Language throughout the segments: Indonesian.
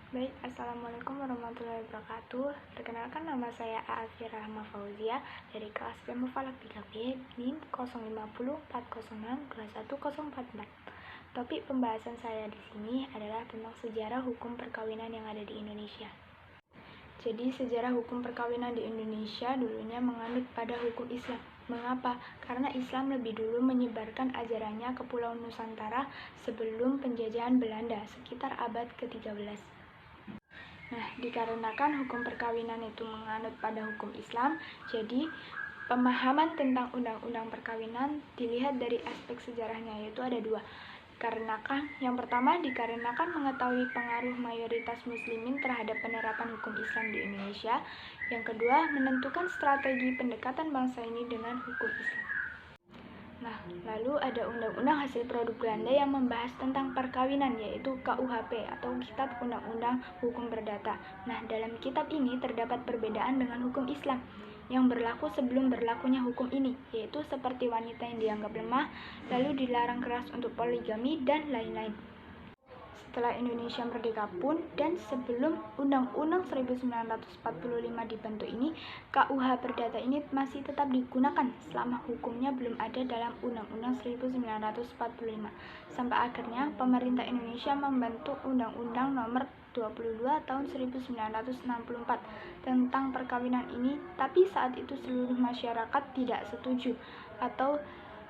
Baik, Assalamualaikum warahmatullahi wabarakatuh. Perkenalkan, nama saya Aafi Rahma Fauzia dari kelas Ilmu Falak 3B NIM 05040621044. Topik pembahasan saya di sini adalah tentang sejarah hukum perkawinan yang ada di Indonesia. Jadi, sejarah hukum perkawinan di Indonesia dulunya menganut pada hukum Islam. Mengapa? Karena Islam lebih dulu menyebarkan ajarannya ke Pulau Nusantara sebelum penjajahan Belanda sekitar abad ke-13. Nah, dikarenakan hukum perkawinan itu menganut pada hukum Islam, jadi pemahaman tentang undang-undang perkawinan dilihat dari aspek sejarahnya, yaitu ada dua. Yang pertama dikarenakan mengetahui pengaruh mayoritas muslimin terhadap penerapan hukum Islam di Indonesia. Yang kedua, menentukan strategi pendekatan bangsa ini dengan hukum Islam. Nah, lalu ada undang-undang hasil produk Belanda yang membahas tentang perkawinan, yaitu KUHP atau Kitab Undang-Undang Hukum Perdata. Nah, dalam kitab ini terdapat perbedaan dengan hukum Islam yang berlaku sebelum berlakunya hukum ini, yaitu seperti wanita yang dianggap lemah, lalu dilarang keras untuk poligami, dan lain-lain. Setelah Indonesia merdeka pun dan sebelum Undang-Undang 1945 dibentuk ini, KUH Perdata ini masih tetap digunakan selama hukumnya belum ada dalam Undang-Undang 1945. Sampai akhirnya pemerintah Indonesia membentuk Undang-Undang Nomor 22 tahun 1964 tentang perkawinan ini, tapi saat itu seluruh masyarakat tidak setuju atau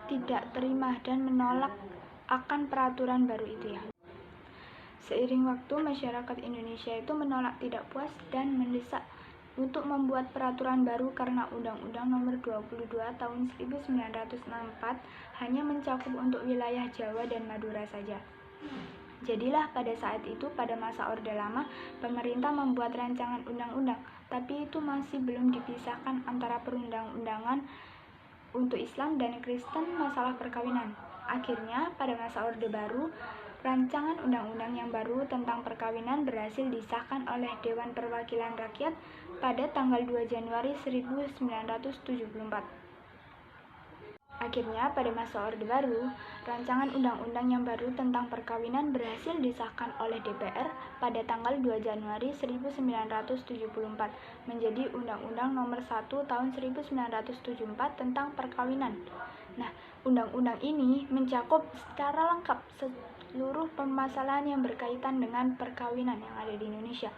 tidak terima dan menolak akan peraturan baru itu ya. Seiring waktu, masyarakat Indonesia itu menolak, tidak puas, dan mendesak untuk membuat peraturan baru karena Undang-Undang Nomor 22 Tahun 1964 hanya mencakup untuk wilayah Jawa dan Madura saja. Jadilah pada saat itu, pada masa Orde Lama, pemerintah membuat rancangan undang-undang, tapi itu masih belum dipisahkan antara perundang-undangan untuk Islam dan Kristen masalah perkawinan. Akhirnya, pada masa Orde Baru, rancangan undang-undang yang baru tentang perkawinan berhasil disahkan oleh Dewan Perwakilan Rakyat pada tanggal 2 Januari 1974. Akhirnya, pada masa Orde Baru, rancangan undang-undang yang baru tentang perkawinan berhasil disahkan oleh DPR pada tanggal 2 Januari 1974 menjadi Undang-Undang Nomor 1 Tahun 1974 tentang perkawinan. Nah, undang-undang ini mencakup secara lengkap seluruh permasalahan yang berkaitan dengan perkawinan yang ada di Indonesia.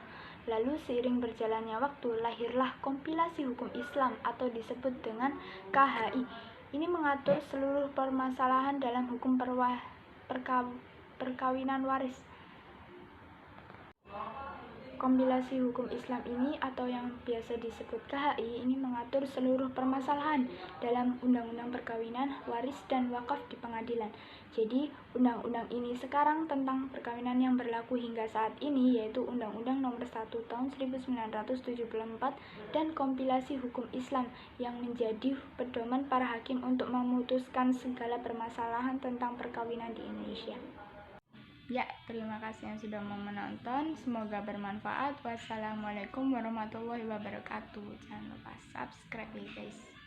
Lalu seiring berjalannya waktu, lahirlah kompilasi hukum Islam atau disebut dengan KHI. Ini mengatur seluruh permasalahan dalam hukum perkawinan waris. Kompilasi hukum Islam ini atau yang biasa disebut KHI ini mengatur seluruh permasalahan dalam undang-undang perkawinan, waris, dan wakaf di pengadilan. Jadi, undang-undang ini sekarang tentang perkawinan yang berlaku hingga saat ini yaitu Undang-Undang Nomor 1 Tahun 1974 dan kompilasi hukum Islam yang menjadi pedoman para hakim untuk memutuskan segala permasalahan tentang perkawinan di Indonesia. Ya, terima kasih yang sudah mau menonton. Semoga bermanfaat. Wassalamualaikum warahmatullahi wabarakatuh. Jangan lupa subscribe ya guys.